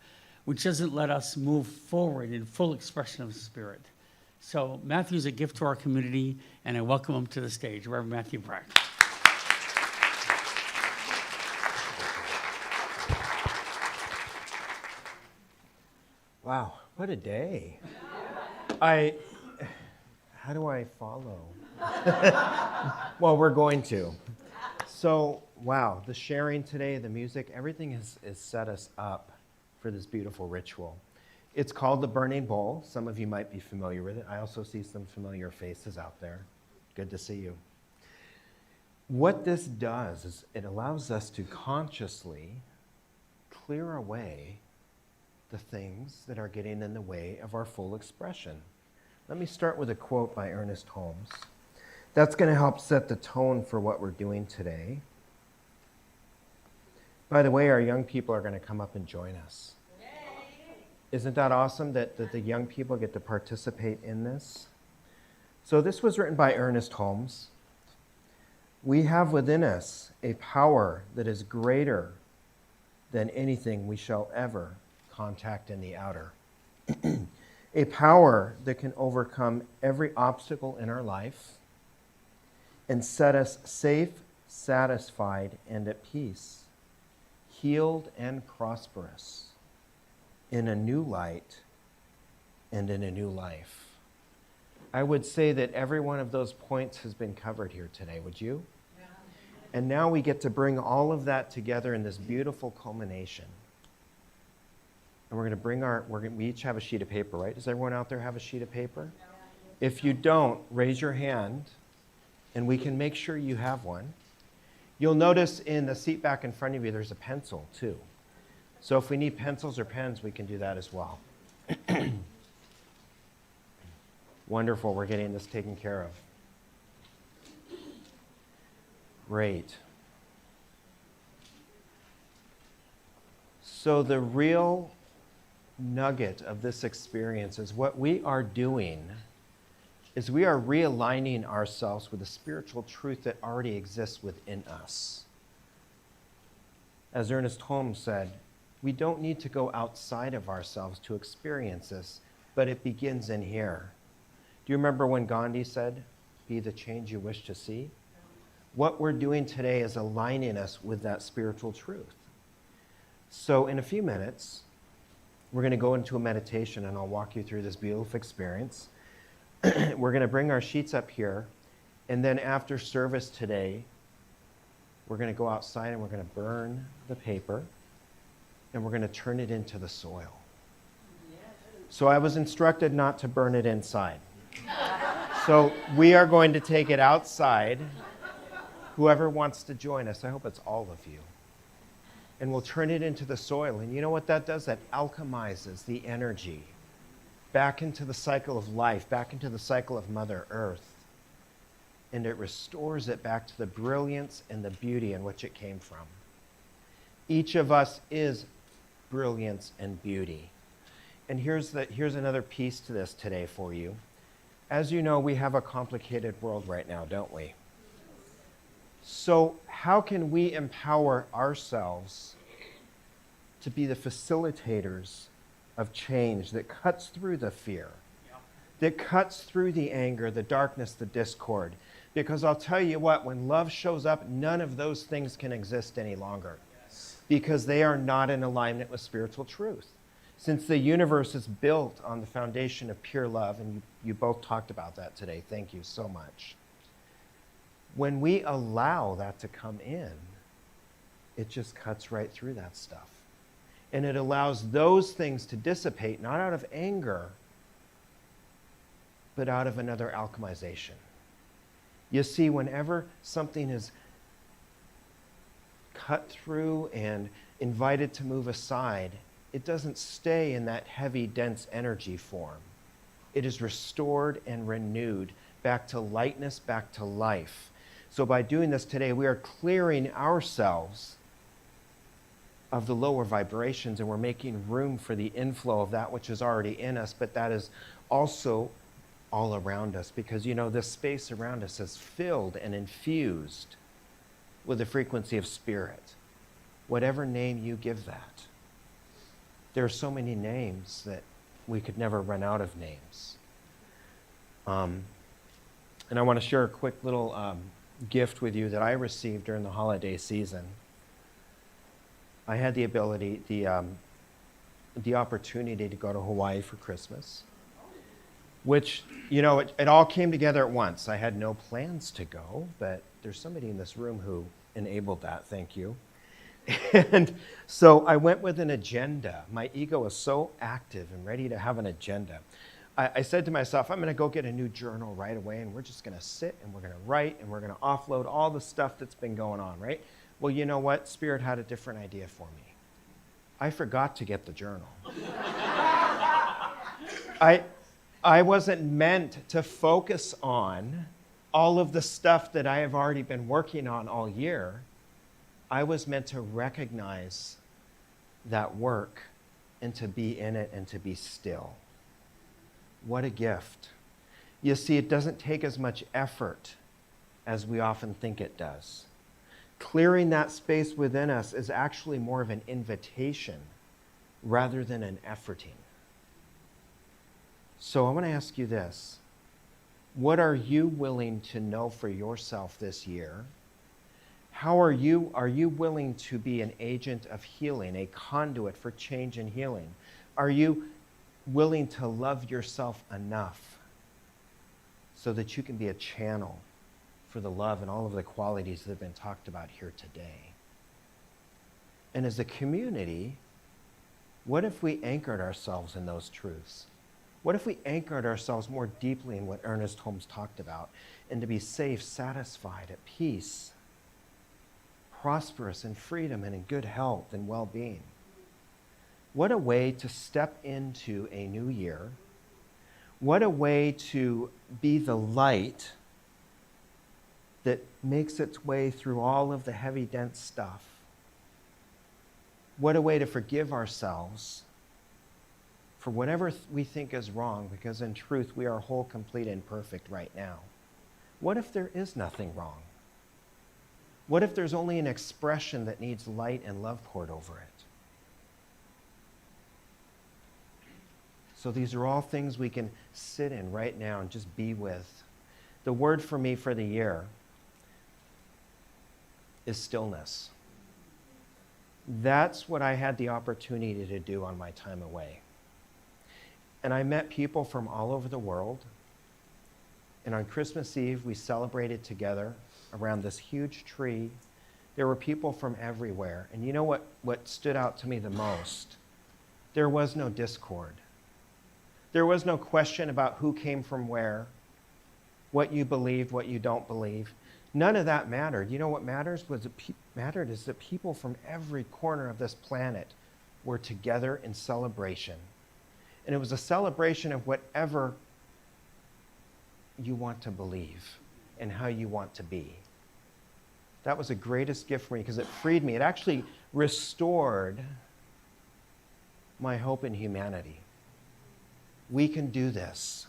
which doesn't let us move forward in full expression of the Spirit. So Matthew's a gift to our community, and I welcome him to the stage, Reverend Matthew Brecht. Wow, what a day. How do I follow? Well, we're going to. So, wow, the sharing today, the music, everything has set us up for this beautiful ritual. It's called the Burning Bowl. Some of you might be familiar with it. I also see some familiar faces out there. Good to see you. What this does is it allows us to consciously clear away the things that are getting in the way of our full expression. Let me start with a quote by Ernest Holmes. That's going to help set the tone for what we're doing today. By the way, our young people are going to come up and join us. Isn't that awesome that the young people get to participate in this? So this was written by Ernest Holmes. We have within us a power that is greater than anything we shall ever contact in the outer. A power that can overcome every obstacle in our life and set us safe, satisfied and at peace, healed and prosperous, in a new light and in a new life. I would say that every one of those points has been covered here today, would you? Yeah. And now we get to bring all of that together in this beautiful culmination. And we're going to bring we each have a sheet of paper, right? Does everyone out there have a sheet of paper? Yeah. If you don't, raise your hand, and we can make sure you have one. You'll notice in the seat back in front of you, there's a pencil, too. So if we need pencils or pens, we can do that as well. Wonderful, we're getting this taken care of. Great. So the real nugget of this experience is what we are doing is we are realigning ourselves with the spiritual truth that already exists within us. As Ernest Holmes said, we don't need to go outside of ourselves to experience this, but it begins in here. Do you remember when Gandhi said, "Be the change you wish to see"? What we're doing today is aligning us with that spiritual truth. So in a few minutes, we're going to go into a meditation, and I'll walk you through this beautiful experience. We're going to bring our sheets up here, and then after service today, we're going to go outside and we're going to burn the paper, and we're going to turn it into the soil. So I was instructed not to burn it inside. So we are going to take it outside. Whoever wants to join us, I hope it's all of you. And we'll turn it into the soil. And you know what that does? That alchemizes the energy back into the cycle of life, back into the cycle of Mother Earth. And it restores it back to the brilliance and the beauty in which it came from. Each of us is brilliance and beauty. And here's another piece to this today for you. As you know, we have a complicated world right now, don't we? So how can we empower ourselves to be the facilitators of change that cuts through the fear, that cuts through the anger, the darkness, the discord? Because I'll tell you what, when love shows up, none of those things can exist any longer, because they are not in alignment with spiritual truth. Since the universe is built on the foundation of pure love, and you both talked about that today, thank you so much. When we allow that to come in, it just cuts right through that stuff. And it allows those things to dissipate, not out of anger, but out of another alchemization. You see, whenever something is cut through and invited to move aside, it doesn't stay in that heavy, dense energy form. It is restored and renewed back to lightness, back to life. So by doing this today, we are clearing ourselves of the lower vibrations, and we're making room for the inflow of that which is already in us, but that is also all around us, because you know this space around us is filled and infused with the frequency of spirit, whatever name you give that. There are so many names that we could never run out of names. And I want to share a quick little gift with you that I received during the holiday season. I had the ability, the opportunity to go to Hawaii for Christmas, which, you know, it all came together at once. I had no plans to go, but there's somebody in this room who enabled that, thank you. And so I went with an agenda. My ego was so active and ready to have an agenda. I said to myself, I'm going to go get a new journal right away, and we're just going to sit and we're going to write and we're going to offload all the stuff that's been going on, right? Well, you know what? Spirit had a different idea for me. I forgot to get the journal. I wasn't meant to focus on all of the stuff that I have already been working on all year. I was meant to recognize that work and to be in it and to be still. What a gift. You see, it doesn't take as much effort as we often think it does. Clearing that space within us is actually more of an invitation rather than an efforting. So I want to ask you this. What are you willing to know for yourself this year? How are you willing to be an agent of healing, a conduit for change and healing? Are you willing to love yourself enough so that you can be a channel for the love and all of the qualities that have been talked about here today? And as a community, what if we anchored ourselves in those truths? What if we anchored ourselves more deeply in what Ernest Holmes talked about, and to be safe, satisfied, at peace, prosperous, in freedom, and in good health and well-being? What a way to step into a new year. What a way to be the light that makes its way through all of the heavy, dense stuff. What a way to forgive ourselves for whatever we think is wrong, because in truth, we are whole, complete, and perfect right now. What if there is nothing wrong? What if there's only an expression that needs light and love poured over it? So these are all things we can sit in right now and just be with. The word for me for the year is stillness. That's what I had the opportunity to do on my time away. And I met people from all over the world. And on Christmas Eve, we celebrated together around this huge tree. There were people from everywhere. And you know what stood out to me the most? There was no discord. There was no question about who came from where, what you believed, what you don't believe. None of that mattered. You know what mattered is that people from every corner of this planet were together in celebration. And it was a celebration of whatever you want to believe and how you want to be. That was the greatest gift for me because it freed me. It actually restored my hope in humanity. We can do this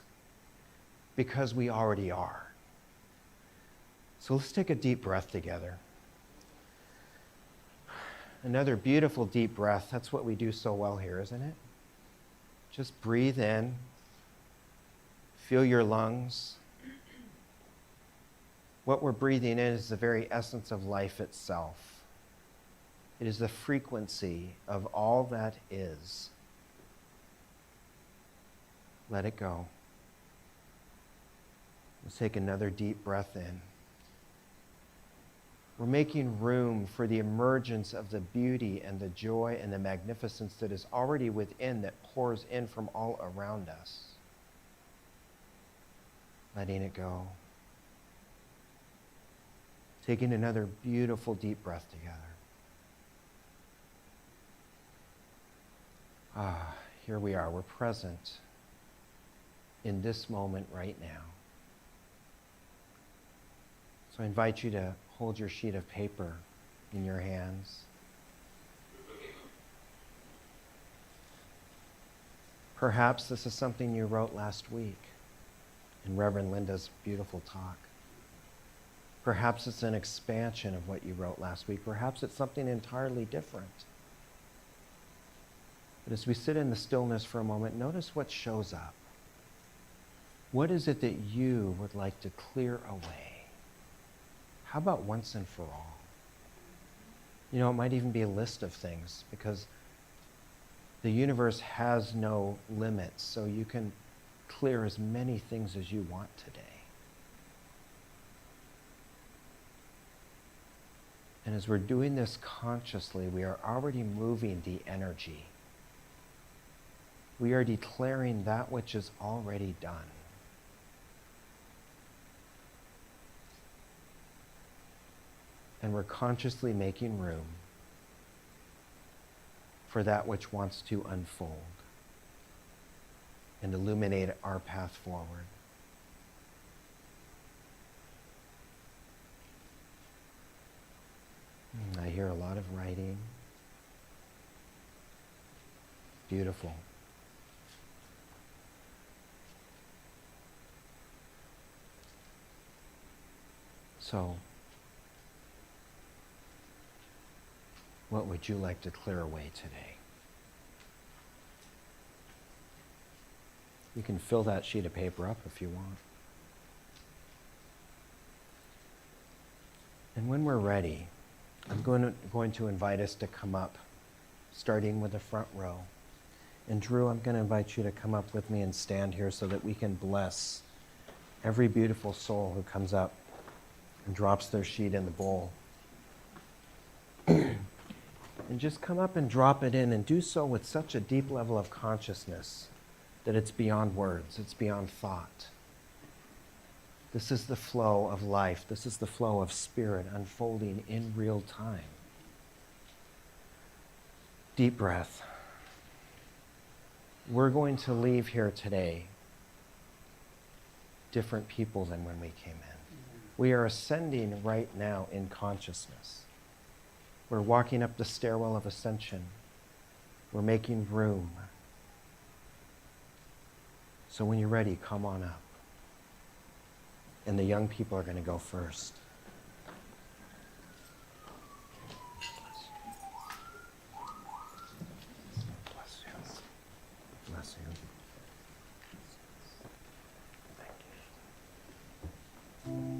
because we already are. So let's take a deep breath together. Another beautiful deep breath. That's what we do so well here, isn't it? Just breathe in. Feel your lungs. What we're breathing in is the very essence of life itself. It is the frequency of all that is. Let it go. Let's take another deep breath in. We're making room for the emergence of the beauty and the joy and the magnificence that is already within, that pours in from all around us. Letting it go. Taking another beautiful deep breath together. Here we are. We're present in this moment right now. So I invite you to hold your sheet of paper in your hands. Perhaps this is something you wrote last week in Reverend Linda's beautiful talk. Perhaps it's an expansion of what you wrote last week. Perhaps it's something entirely different. But as we sit in the stillness for a moment, notice what shows up. What is it that you would like to clear away? How about once and for all? You know, it might even be a list of things, because the universe has no limits, so you can clear as many things as you want today. And as we're doing this consciously, we are already moving the energy. We are declaring that which is already done. And we're consciously making room for that which wants to unfold and illuminate our path forward. I hear a lot of writing. Beautiful. So, what would you like to clear away today? You can fill that sheet of paper up if you want. And when we're ready, I'm going to invite us to come up, starting with the front row. And Drew, I'm going to invite you to come up with me and stand here so that we can bless every beautiful soul who comes up and drops their sheet in the bowl. And just come up and drop it in, and do so with such a deep level of consciousness that it's beyond words, it's beyond thought. This is the flow of life. This is the flow of spirit unfolding in real time. Deep breath. We're going to leave here today different people than when we came in. We are ascending right now in consciousness. We're walking up the stairwell of ascension. We're making room. So when you're ready, come on up. And the young people are going to go first. Bless you. Bless you. Thank you.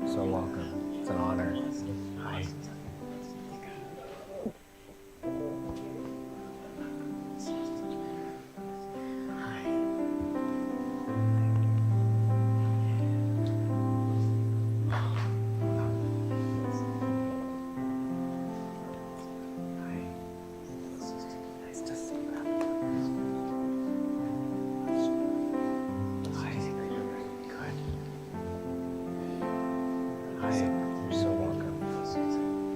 So welcome. It's an honor. Hi. You're so welcome.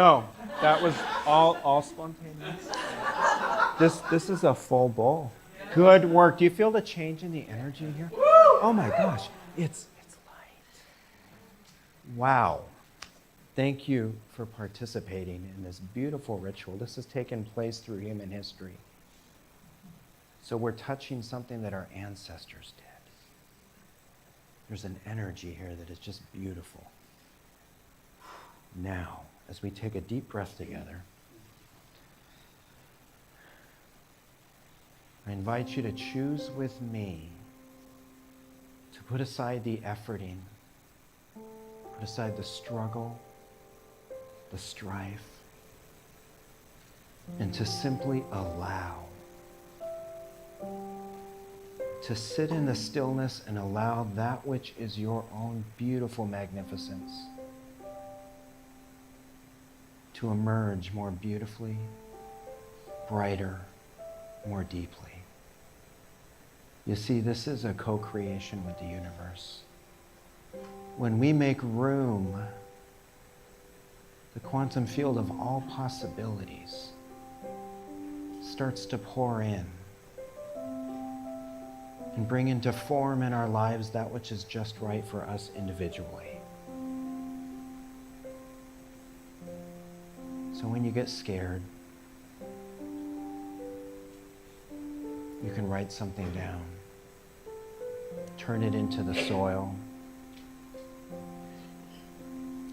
No, that was all spontaneous. This is a full bowl. Good work. Do you feel the change in the energy here? Oh my gosh, it's light. Wow. Thank you for participating in this beautiful ritual. This has taken place through human history. So we're touching something that our ancestors did. There's an energy here that is just beautiful. Now, as we take a deep breath together, I invite you to choose with me to put aside the efforting, put aside the struggle, the strife, and to simply allow. To sit in the stillness and allow that which is your own beautiful magnificence to emerge more beautifully, brighter, more deeply. You see, this is a co-creation with the universe. When we make room, the quantum field of all possibilities starts to pour in and bring into form in our lives that which is just right for us individually. So when you get scared, you can write something down, turn it into the soil.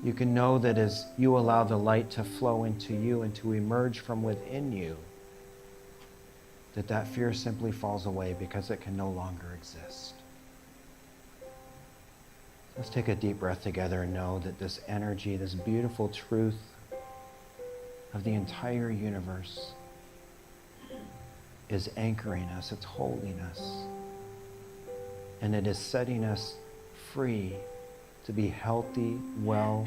You can know that as you allow the light to flow into you and to emerge from within you, that fear simply falls away because it can no longer exist. Let's take a deep breath together and know that this energy, this beautiful truth of the entire universe is anchoring us, it's holding us, and it is setting us free to be healthy, well,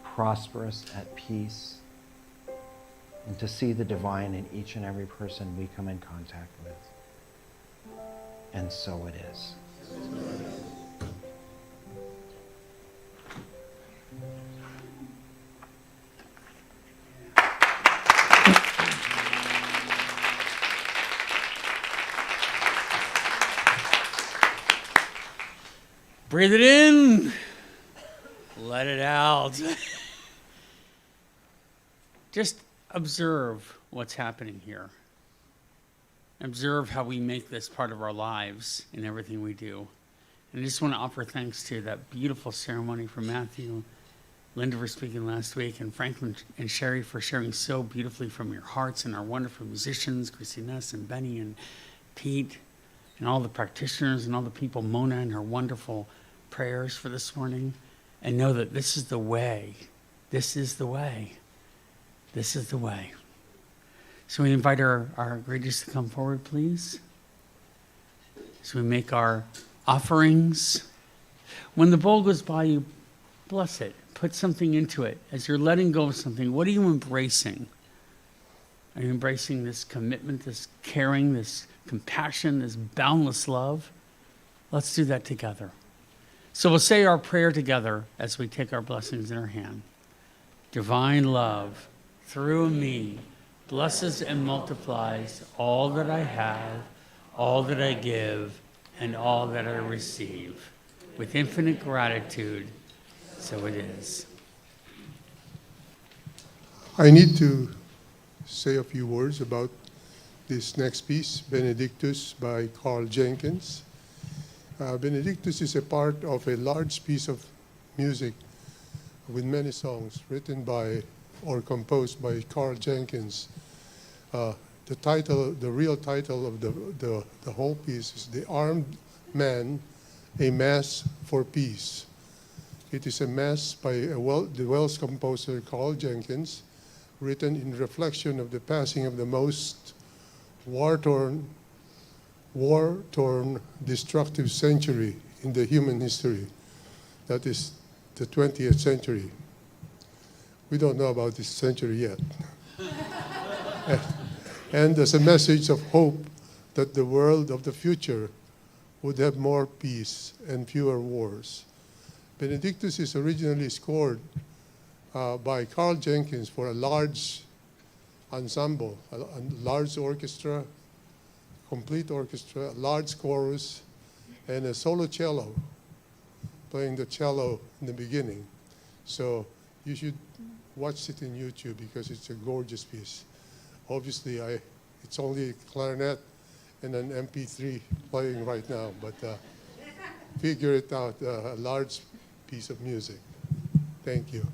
prosperous, at peace, and to see the divine in each and every person we come in contact with. And so it is. Breathe it in. Let it out. Just observe what's happening here. Observe how we make this part of our lives in everything we do. And I just want to offer thanks to that beautiful ceremony from Matthew, Linda for speaking last week, and Franklin and Sherry for sharing so beautifully from your hearts, and our wonderful musicians, ChristineEss and Benny and Pete, and all the practitioners and all the people, Mona and her wonderful prayers for this morning. And know that this is the way. This is the way. This is the way. So we invite our greatest to come forward, please. So we make our offerings. When the bowl goes by, you bless it. Put something into it. As you're letting go of something, what are you embracing? Are you embracing this commitment, this caring, this compassion, this boundless love? Let's do that together. So we'll say our prayer together as we take our blessings in our hand. Divine love, through me, blesses and multiplies all that I have, all that I give, and all that I receive. With infinite gratitude, so it is. I need to say a few words about this next piece, Benedictus by Carl Jenkins. Benedictus is a part of a large piece of music with many songs written by or composed by Carl Jenkins. The real title of the whole piece is The Armed Man, A Mass for Peace. It is a mass by the Welsh composer Carl Jenkins, written in reflection of the passing of the most war-torn, destructive century in the human history. That is the 20th century. We don't know about this century yet. And as a message of hope that the world of the future would have more peace and fewer wars. Benedictus is originally scored by Carl Jenkins for a large ensemble, a large orchestra, complete orchestra, a large chorus, and a solo cello, playing the cello in the beginning. So you should watch it in YouTube because it's a gorgeous piece. Obviously, it's only a clarinet and an MP3 playing right now, but figure it out, a large piece of music. Thank you.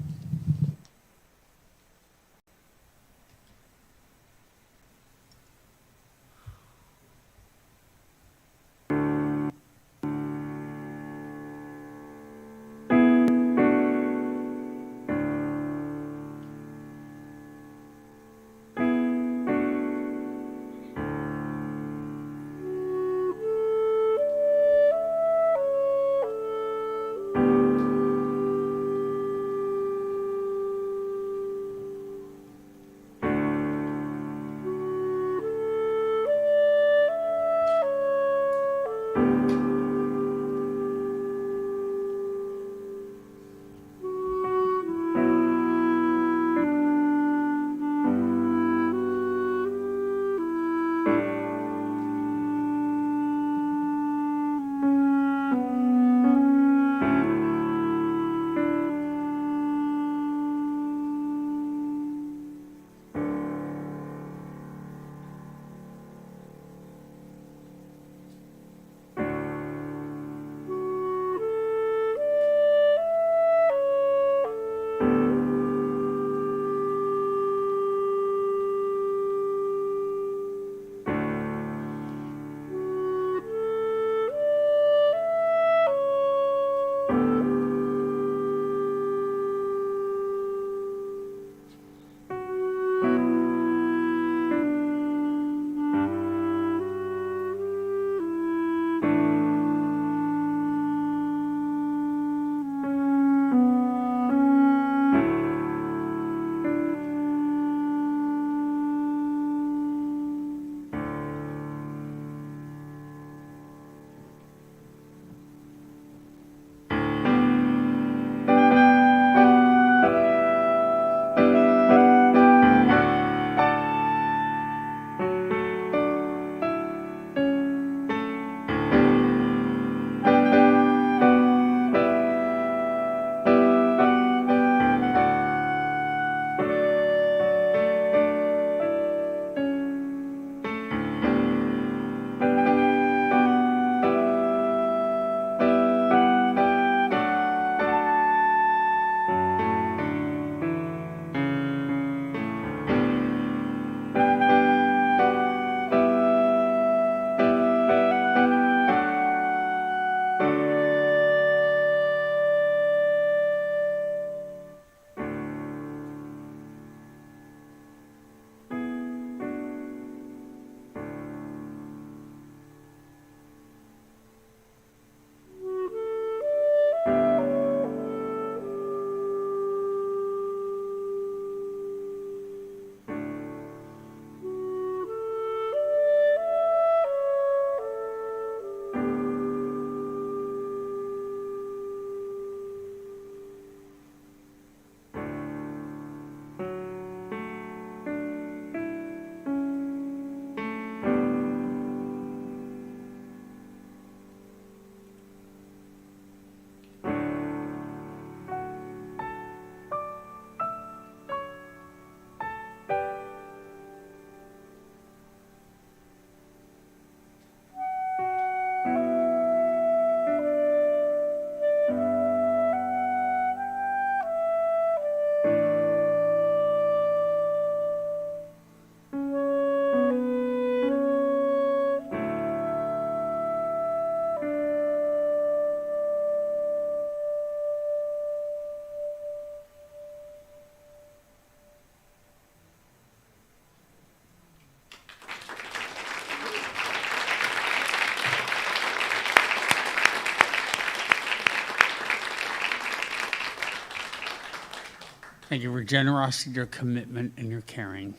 Thank you for your generosity, your commitment, and your caring.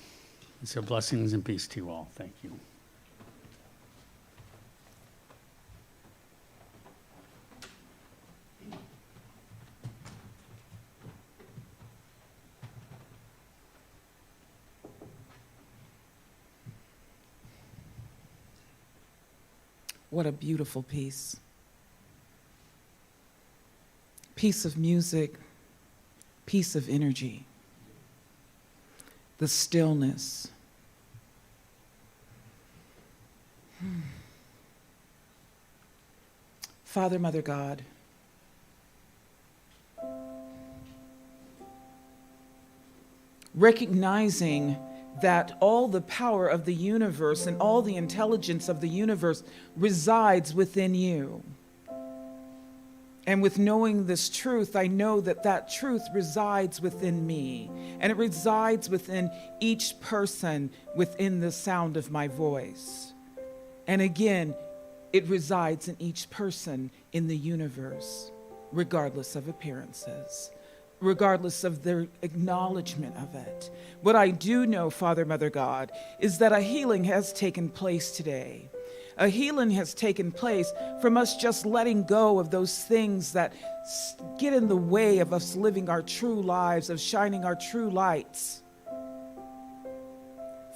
And so blessings and peace to you all. Thank you. What a beautiful piece. Piece of music, piece of energy. The stillness. Father, Mother God, recognizing that all the power of the universe and all the intelligence of the universe resides within you. And with knowing this truth, I know that that truth resides within me, and it resides within each person within the sound of my voice. And again, it resides in each person in the universe, regardless of appearances, regardless of their acknowledgement of it. What I do know, Father, Mother God, is that a healing has taken place today. A healing has taken place from us just letting go of those things that get in the way of us living our true lives, of shining our true lights.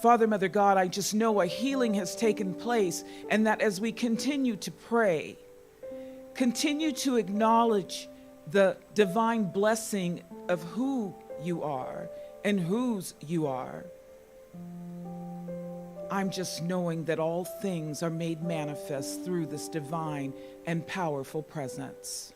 Father, Mother God, I just know a healing has taken place, and that as we continue to pray, continue to acknowledge the divine blessing of who you are and whose you are, I'm just knowing that all things are made manifest through this divine and powerful presence.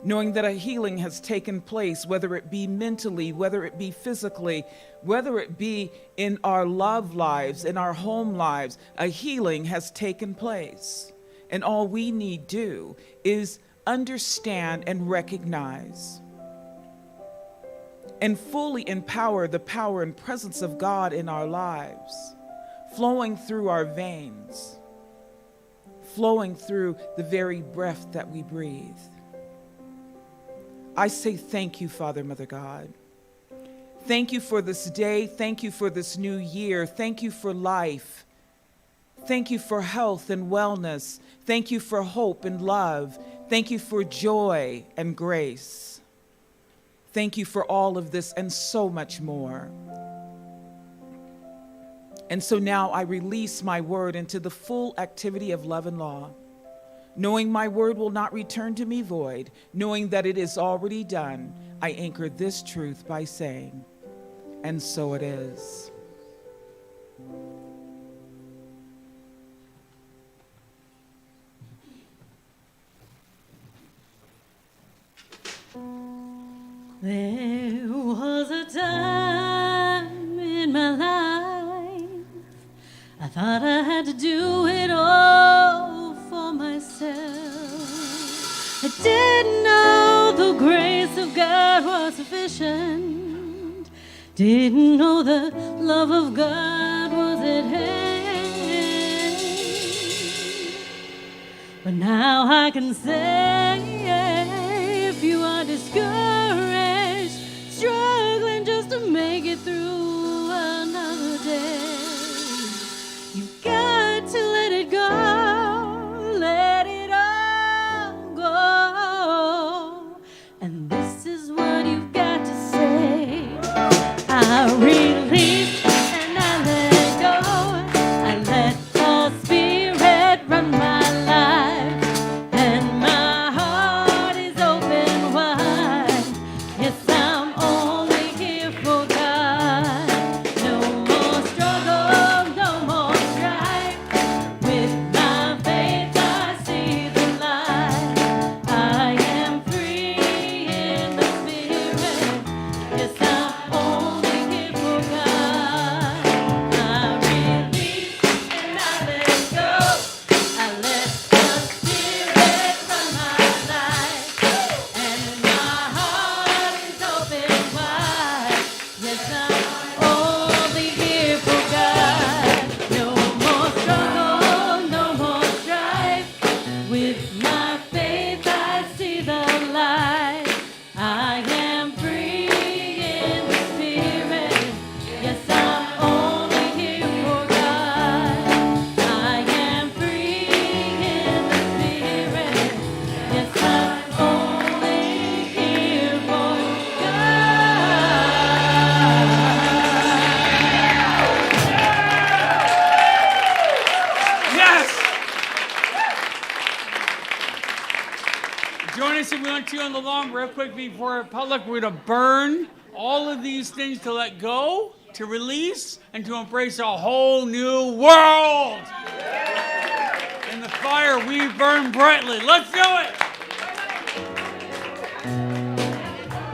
Knowing that a healing has taken place, whether it be mentally, whether it be physically, whether it be in our love lives, in our home lives, a healing has taken place. And all we need do is understand and recognize and fully empower the power and presence of God in our lives, flowing through our veins, flowing through the very breath that we breathe. I say thank you, Father, Mother God. Thank you for this day. Thank you for this new year. Thank you for life. Thank you for health and wellness. Thank you for hope and love. Thank you for joy and grace. Thank you for all of this and so much more. And so now I release my word into the full activity of love and law, knowing my word will not return to me void, knowing that it is already done. I anchor this truth by saying, and so it is. There was a time in my life I thought I had to do it all for myself. I didn't know the grace of God was sufficient. Didn't know the love of God was at hand. But now I can say, if you are discouraged, struggling just to make it through another day, you've got to let it go, let it all go. And this is what you've got to say. I release and I let go. I let the Spirit run my life and my heart. Join us if we want to on the lawn real quick before public. We're going to burn all of these things to let go, to release, and to embrace a whole new world. In the fire, we burn brightly. Let's do it.